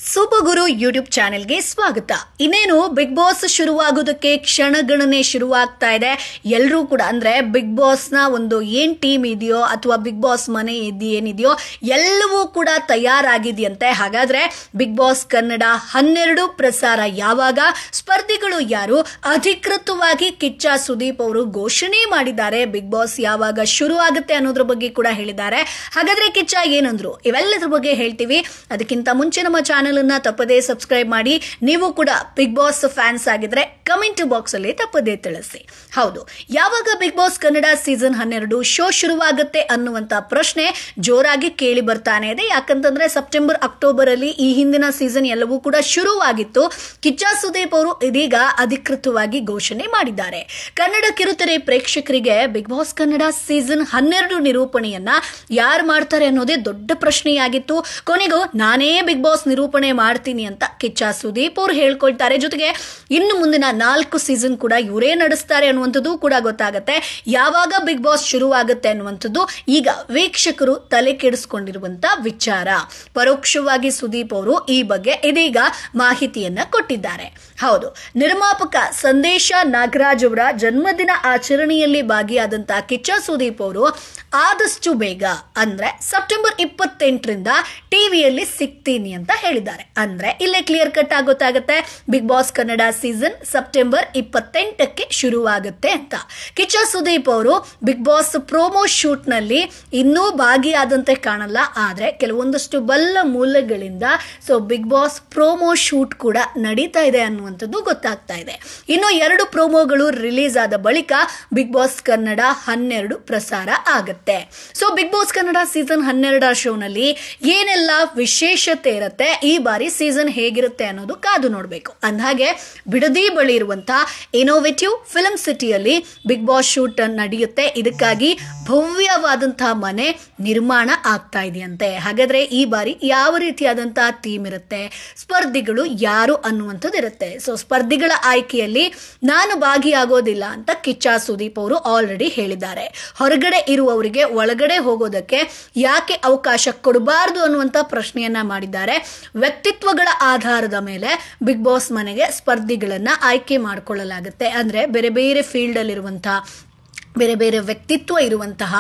ಸುಪಗುರು YouTube ಚಾನೆಲ್ಗೆ ಸ್ವಾಗತ. ಇನ್ನೇನು ಬಿಗ್ ಬಾಸ್ ಶುರುವಾಗೋದಕ್ಕೆ ಕ್ಷಣಗಣನೆ ಶುರುವಾಗ್ತಾ ಇದೆ. ಎಲ್ಲರೂ ಕೂಡ ಅಂದ್ರೆ ಬಿಗ್ ಬಾಸ್ ನ ಒಂದು ಏನ್ ಟೀಮ್ ಇದೆಯೋ ಅಥವಾ ಬಿಗ್ ಬಾಸ್ ಮನೆ ಏನಿದೆಯೋ ಎಲ್ಲವೂ ಕೂಡ ತಯಾರಾಗಿದೆಯಂತೆ. ಹಾಗಾದ್ರೆ ಬಿಗ್ ಬಾಸ್ ಕನ್ನಡ 12 ಪ್ರಸಾರ ಯಾವಾಗ, ಸ್ಪರ್ಧಿಗಳು ಯಾರು, ಅಧಿಕೃತವಾಗಿ ಕಿಚ್ಚ ಸುದೀಪ್ ಅವರು ಘೋಷಣೆ ಮಾಡಿದ್ದಾರೆ. ಬಿಗ್ ಬಾಸ್ ಯಾವಾಗ ಶುರು ಆಗುತ್ತೆ ಅನ್ನೋದ್ರ ಬಗ್ಗೆ ಕೂಡ ಹೇಳಿದ್ದಾರೆ. ಹಾಗಾದ್ರೆ ಕಿಚ್ಚ ಏನಂದ್ರು ಇವೆಲ್ಲದ್ರ ಬಗ್ಗೆ ಹೇಳ್ತೀವಿ. ಅದಕ್ಕಿಂತ ಮುಂಚೆ ನಮ್ಮ ಚಾನೆಲ್ ಅನ್ನ ತಪ್ಪದೇ ಸಬ್ಸ್ಕ್ರೈಬ್ ಮಾಡಿ. ನೀವು ಕೂಡ ಬಿಗ್ ಬಾಸ್ ಫ್ಯಾನ್ಸ್ ಆಗಿದ್ರೆ ಕಮೆಂಟ್ ಬಾಕ್ಸ್ ಅಲ್ಲಿ ತಪ್ಪದೇ ತಿಳಿಸಿ. ಹೌದು, ಯಾವಾಗ Bigg Boss Kannada season 12 show ಶುರುವಾಗುತ್ತೆ ಅನ್ನುವಂತ ಪ್ರಶ್ನೆ ಜೋರಾಗಿ ಕೇಳಿ ಬರ್ತಾನೆ ಇದೆ. ಯಾಕಂತಂದ್ರೆ ಸೆಪ್ಟೆಂಬರ್ ಅಕ್ಟೋಬರ್ ಅಲ್ಲಿ ಈ ಹಿಂದಿನ ಸೀಸನ್ ಎಲ್ಲವೂ ಕೂಡ ಶುರುವಾಗಿತ್ತು. ಕಿಚ್ಚ ಸುದೀಪ್ ಅವರು ಇದೀಗ ಅಧಿಕೃತವಾಗಿ ಘೋಷಣೆ ಮಾಡಿದ್ದಾರೆ. ಕನ್ನಡ ಕಿರುತೆರೆ ಪ್ರೇಕ್ಷಕರಿಗೆ ಬಿಗ್ ಬಾಸ್ ಕನ್ನಡ ಸೀಸನ್ 12 ನಿರೂಪಣೆಯನ್ನ ಯಾರು ಮಾಡ್ತಾರೆ ಅನ್ನೋದೇ ದೊಡ್ಡ ಪ್ರಶ್ನೆಯಾಗಿತ್ತು. ಕೊನೆಗೂ ನಾನೇ ಬಿಗ್ ಬಾಸ್ ನಿರೂಪಣೆ ಮಾಡ್ತೀನಿ ಅಂತ ಕಿಚ್ಚ ಸುದೀಪ್ ಅವರು ಹೇಳ್ಕೊಳ್ತಾರೆ. ಜೊತೆಗೆ ಇನ್ನು ಮುಂದಿನ 4 ಸೀಸನ್ ಕೂಡ ಇವರೇ ನಡೆಸ್ತಾರೆ ಅನ್ನುವಂಥದ್ದು ಕೂಡ ಗೊತ್ತಾಗುತ್ತೆ. ಯಾವಾಗ ಬಿಗ್ ಬಾಸ್ ಶುರುವಾಗುತ್ತೆ ಅನ್ನುವಂಥದ್ದು ಈಗ ವೀಕ್ಷಕರು ತಲೆ ಕೆಡಿಸಿಕೊಂಡಿರುವಂತ ವಿಚಾರ. ಪರೋಕ್ಷವಾಗಿ ಸುದೀಪ್ ಅವರು ಈ ಬಗ್ಗೆ ಇದೀಗ ಮಾಹಿತಿಯನ್ನ ಕೊಟ್ಟಿದ್ದಾರೆ. ಹೌದು, ನಿರ್ಮಾಪಕ ಸಂದೇಶ ನಾಗರಾಜ್ ಅವರ ಜನ್ಮದಿನ ಆಚರಣೆಯಲ್ಲಿ ಭಾಗಿಯಾದಂತಹ ಕಿಚ್ಚ ಸುದೀಪ್ ಅವರು ಆದಷ್ಟು ಬೇಗ ಅಂದ್ರೆ ಸೆಪ್ಟೆಂಬರ್ 28ರಿಂದ ಟಿವಿಯಲ್ಲಿ ಸಿಗ್ತೀನಿ ಅಂತ ಹೇಳಿದ್ದಾರೆ. ಅಂದ್ರೆ ಇಲ್ಲೇ ಕ್ಲಿಯರ್ ಕಟ್ ಆಗಿ ಗೊತ್ತಾಗುತ್ತೆ Bigg Boss Kannada season September 28ಕ್ಕೆ ಶುರುವಾಗುತ್ತೆ ಅಂತ. ಕಿಚ್ಚ ಸುದೀಪ್ ಅವರು ಬಿಗ್ ಬಾಸ್ ಪ್ರೋಮೋ ಶೂಟ್ ನಲ್ಲಿ ಇನ್ನೂ ಭಾಗಿಯಾದಂತೆ ಕಾಣಲ್ಲ. ಆದ್ರೆ ಕೆಲವೊಂದಷ್ಟು ಬಲ್ಲ ಮೂಲಗಳಿಂದ ಬಿಗ್ ಬಾಸ್ ಪ್ರೋಮೋ ಶೂಟ್ ಕೂಡ ನಡೀತಾ ಇದೆ ಅನ್ನುವಂಥದ್ದು ಗೊತ್ತಾಗ್ತಾ ಇದೆ. ಇನ್ನು 2 ಪ್ರೋಮೋಗಳು ರಿಲೀಸ್ ಆದ ಬಳಿಕ ಬಿಗ್ ಬಾಸ್ ಕನ್ನಡ 12 ಪ್ರಸಾರ ಆಗುತ್ತೆ. ಬಿಗ್ ಬಾಸ್ ಕನ್ನಡ ಸೀಸನ್ 12 ಶೋನಲ್ಲಿ ಏನೆಲ್ಲ ವಿಶೇಷತೆ ಇರುತ್ತೆ, ಈ ಬಾರಿ ಸೀಸನ್ ಹೇಗಿರುತ್ತೆ ಅನ್ನೋದು ಕಾದು ನೋಡಬೇಕು. ಅಂದಹಾಗೆ ಬಿಡದಿ ಬಳಿ ಇರುವಂತಹ ಇನೋವೇಟಿವ್ ಫಿಲ್ಮ್ ಸಿಟಿಯಲ್ಲಿ ಬಿಗ್ ಬಾಸ್ ಶೂಟ್ ನಡೆಯುತ್ತೆ. ಇದಕ್ಕಾಗಿ ಭವ್ಯವಾದಂತಹ ಮನೆ ನಿರ್ಮಾಣ ಆಗ್ತಾ ಇದೆಯಂತೆ. ಹಾಗಾದ್ರೆ ಈ ಬಾರಿ ಯಾವ ರೀತಿಯಾದಂತಹ ಥೀಮ್ ಇರುತ್ತೆ, ಸ್ಪರ್ಧಿಗಳು ಯಾರು ಅನ್ನುವಂಥದ್ದು ಇರುತ್ತೆ. ಸ್ಪರ್ಧಿಗಳ ಆಯ್ಕೆಯಲ್ಲಿ ನಾನು ಭಾಗಿಯಾಗೋದಿಲ್ಲ ಅಂತ ಕಿಚ್ಚ ಸುದೀಪ್ ಅವರು ಆಲ್ರೆಡಿ ಹೇಳಿದ್ದಾರೆ. ಹೊರಗಡೆ ಇರುವವರಿಗೆ ಒಳಗಡೆ ಹೋಗೋದಕ್ಕೆ ಯಾಕೆ ಅವಕಾಶ ಕೊಡಬಾರದು ಅನ್ನುವಂತ ಪ್ರಶ್ನೆಯನ್ನ ಮಾಡಿದ್ದಾರೆ. ವ್ಯಕ್ತಿತ್ವಗಳ ಆಧಾರದ ಮೇಲೆ ಬಿಗ್ ಬಾಸ್ ಮನೆಗೆ ಸ್ಪರ್ಧಿಗಳನ್ನ ಆಯ್ಕೆ ಮಾಡಿಕೊಳ್ಳಲಾಗುತ್ತೆ. ಅಂದ್ರೆ ಬೇರೆ ಬೇರೆ ಫೀಲ್ಡ್ ಅಲ್ಲಿರುವಂತಹ ಬೇರೆ ಬೇರೆ ವ್ಯಕ್ತಿತ್ವ ಇರುವಂತಹ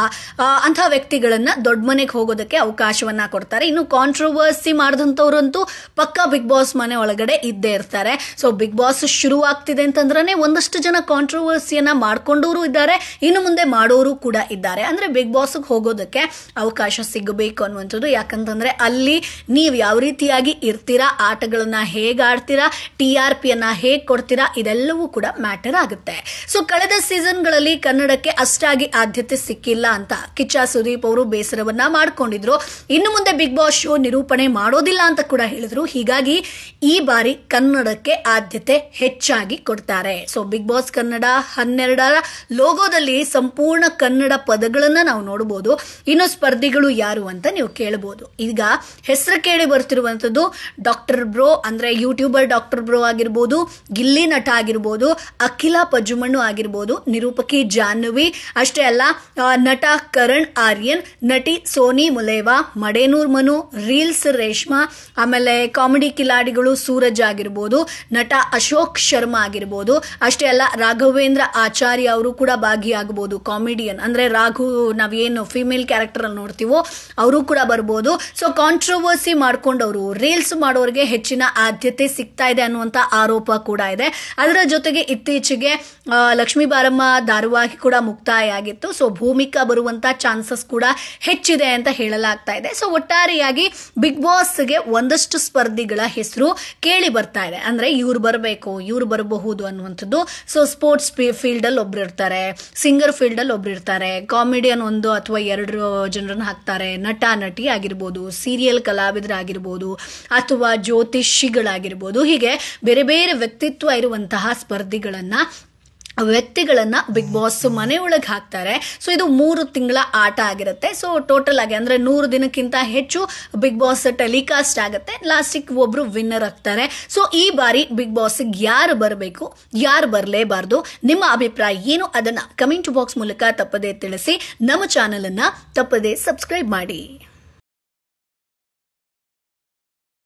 ಅಂತಹ ವ್ಯಕ್ತಿಗಳನ್ನ ದೊಡ್ಡ ಮನೆಗೆ ಹೋಗೋದಕ್ಕೆ ಅವಕಾಶವನ್ನ ಕೊಡ್ತಾರೆ. ಇನ್ನು ಕಾಂಟ್ರವರ್ಸಿ ಮಾಡಿದಂಥವ್ರಂತೂ ಪಕ್ಕಾ ಬಿಗ್ ಬಾಸ್ ಮನೆ ಒಳಗಡೆ ಇದ್ದೇ ಇರ್ತಾರೆ. ಬಿಗ್ ಬಾಸ್ ಶುರುವಾಗ್ತಿದೆ ಅಂತಂದ್ರೆ ಒಂದಷ್ಟು ಜನ ಕಾಂಟ್ರವರ್ಸಿಯನ್ನ ಮಾಡ್ಕೊಂಡವರು ಇದ್ದಾರೆ, ಇನ್ನು ಮುಂದೆ ಮಾಡೋರು ಕೂಡ ಇದ್ದಾರೆ. ಅಂದ್ರೆ ಬಿಗ್ ಬಾಸ್ಗೆ ಹೋಗೋದಕ್ಕೆ ಅವಕಾಶ ಸಿಗಬೇಕು ಅನ್ನುವಂಥದ್ದು. ಯಾಕಂತಂದ್ರೆ ಅಲ್ಲಿ ನೀವು ಯಾವ ರೀತಿಯಾಗಿ ಇರ್ತೀರಾ, ಆಟಗಳನ್ನ ಹೇಗೆ ಆಡ್ತೀರಾ, TRP ಯನ್ನ ಹೇಗೆ ಕೊಡ್ತೀರಾ, ಇದೆಲ್ಲವೂ ಕೂಡ ಮ್ಯಾಟರ್ ಆಗುತ್ತೆ. ಕಳೆದ ಸೀಸನ್ಗಳಲ್ಲಿ ಕನ್ನಡ ಅಷ್ಟಾಗಿ ಆದ್ಯತೆ ಸಿಕ್ಕಿಲ್ಲ ಅಂತ ಕಿಚ್ಚ ಸುದೀಪ್ ಅವರು ಬೇಸರವನ್ನ ಮಾಡ್ಕೊಂಡಿದ್ರು. ಇನ್ನು ಮುಂದೆ ಬಿಗ್ ಬಾಸ್ ಶೋ ನಿರೂಪಣೆ ಮಾಡೋದಿಲ್ಲ ಅಂತ ಕೂಡ ಹೇಳಿದ್ರು. ಹೀಗಾಗಿ ಈ ಬಾರಿ ಕನ್ನಡಕ್ಕೆ ಆದ್ಯತೆ ಹೆಚ್ಚಾಗಿ ಕೊಡ್ತಾರೆ. ಬಿಗ್ ಬಾಸ್ ಕನ್ನಡ 12 ಲೋಗೋದಲ್ಲಿ ಸಂಪೂರ್ಣ ಕನ್ನಡ ಪದಗಳನ್ನ ನಾವು ನೋಡಬಹುದು. ಇನ್ನು ಸ್ಪರ್ಧಿಗಳು ಯಾರು ಅಂತ ನೀವು ಕೇಳಬಹುದು. ಈಗ ಹೆಸರು ಕೇಳಿ ಬರ್ತಿರುವಂತದ್ದು ಡಾಕ್ಟರ್ ಬ್ರೋ, ಅಂದ್ರೆ ಯೂಟ್ಯೂಬರ್ ಡಾಕ್ಟರ್ ಬ್ರೋ ಆಗಿರ್ಬೋದು, ಗಿಲ್ಲಿ ನಟ ಆಗಿರ್ಬೋದು, ಅಖಿಲ ಪಜುಮಣ್ಣು ಆಗಿರ್ಬೋದು, ನಿರೂಪಕಿ ಜಾಹ್ನವಿ, ಅಷ್ಟೇ ಅಲ್ಲ ನಟ ಕರಣ್ ಆರ್ಯನ್, ನಟಿ ಸೋನಿ ಮುಲೇವಾ, ಮಡೇನೂರ್ ಮನು, ರೀಲ್ಸ್ ರೇಷ್ಮಾ, ಆಮೇಲೆ ಕಾಮಿಡಿ ಕಿಲಾಡಿಗಳು ಸೂರಜ್ ಆಗಿರ್ಬೋದು, ನಟ ಅಶೋಕ್ ಶರ್ಮಾ ಆಗಿರ್ಬೋದು, ಅಷ್ಟೇ ಅಲ್ಲ ರಾಘವೇಂದ್ರ ಆಚಾರ್ಯ ಅವರು ಕೂಡ ಭಾಗಿಯಾಗಬಹುದು. ಕಾಮಿಡಿಯನ್ ಅಂದ್ರೆ ರಾಘು, ನಾವೇನು ಫಿಮೇಲ್ ಕ್ಯಾರೆಕ್ಟರ್ ಅಲ್ಲಿ ನೋಡ್ತೀವೋ ಅವರು ಕೂಡ ಬರ್ಬೋದು. ಕಾಂಟ್ರವರ್ಸಿ ಮಾಡ್ಕೊಂಡವರು, ರೀಲ್ಸ್ ಮಾಡೋರಿಗೆ ಹೆಚ್ಚಿನ ಆದ್ಯತೆ ಸಿಗ್ತಾ ಇದೆ ಅನ್ನುವಂತ ಆರೋಪ ಕೂಡ ಇದೆ. ಅದರ ಜೊತೆಗೆ ಇತ್ತೀಚೆಗೆ ಲಕ್ಷ್ಮೀ ಬಾರಮ್ಮ ಧಾರಾವಾಹಿ ಕೂಡ ಮುಕ್ತಾಯ ಆಗಿತ್ತು. ಭೂಮಿಕಾ ಬರುವಂತ ಚಾನ್ಸಸ್ ಕೂಡ ಹೆಚ್ಚಿದೆ ಅಂತ ಹೇಳಲಾಗ್ತಾ ಇದೆ. ಒಟ್ಟಾರೆಯಾಗಿ ಬಿಗ್ ಬಾಸ್ಗೆ ಒಂದಷ್ಟು ಸ್ಪರ್ಧಿಗಳ ಹೆಸರು ಕೇಳಿ ಬರ್ತಾ ಇದೆ. ಅಂದ್ರೆ ಇವ್ರು ಬರಬೇಕು, ಇವ್ರು ಬರಬಹುದು ಅನ್ನುವಂಥದ್ದು. ಸ್ಪೋರ್ಟ್ಸ್ ಫೀಲ್ಡ್ ಅಲ್ಲಿ ಒಬ್ರು ಇರ್ತಾರೆ, ಸಿಂಗರ್ ಫೀಲ್ಡ್ ಅಲ್ಲಿ ಒಬ್ರು ಇರ್ತಾರೆ, ಕಾಮಿಡಿಯನ್ 1 ಅಥವಾ 2 ಜನರನ್ನ ಹಾಕ್ತಾರೆ, ನಟ ನಟಿ ಆಗಿರ್ಬೋದು, ಸೀರಿಯಲ್ ಕಲಾವಿದರಾಗಿರ್ಬೋದು, ಅಥವಾ ಜ್ಯೋತಿಷಿಗಳಾಗಿರ್ಬೋದು. ಹೀಗೆ ಬೇರೆ ಬೇರೆ ವ್ಯಕ್ತಿತ್ವ ಇರುವಂತಹ ವ್ಯಕ್ತಿಗಳನ್ನ ಬಿಗ್ ಬಾಸ್ ಮನೆ ಒಳಗೆ ಹಾಕ್ತಾರೆ. ಇದು 3 ತಿಂಗಳ ಆಟ ಆಗಿರುತ್ತೆ. ಟೋಟಲ್ ಆಗಿ ಅಂದ್ರೆ 100 ದಿನಕ್ಕಿಂತ ಹೆಚ್ಚು ಬಿಗ್ ಬಾಸ್ ಟೆಲಿಕಾಸ್ಟ್ ಆಗುತ್ತೆ. ಲಾಸ್ಟಿಗೆ ಒಬ್ರು ವಿನ್ನರ್ ಆಗ್ತಾರೆ. ಈ ಬಾರಿ ಬಿಗ್ ಬಾಸ್ ಯಾರು ಬರಬೇಕು, ಯಾರು ಬರಲೇಬಾರ್ದು, ನಿಮ್ಮ ಅಭಿಪ್ರಾಯ ಏನು ಅದನ್ನ ಕಮೆಂಟ್ ಬಾಕ್ಸ್ ಮೂಲಕ ತಪ್ಪದೇ ತಿಳಿಸಿ. ನಮ್ಮ ಚಾನೆಲ್ ಅನ್ನ ತಪ್ಪದೇ ಸಬ್ಸ್ಕ್ರೈಬ್ ಮಾಡಿ.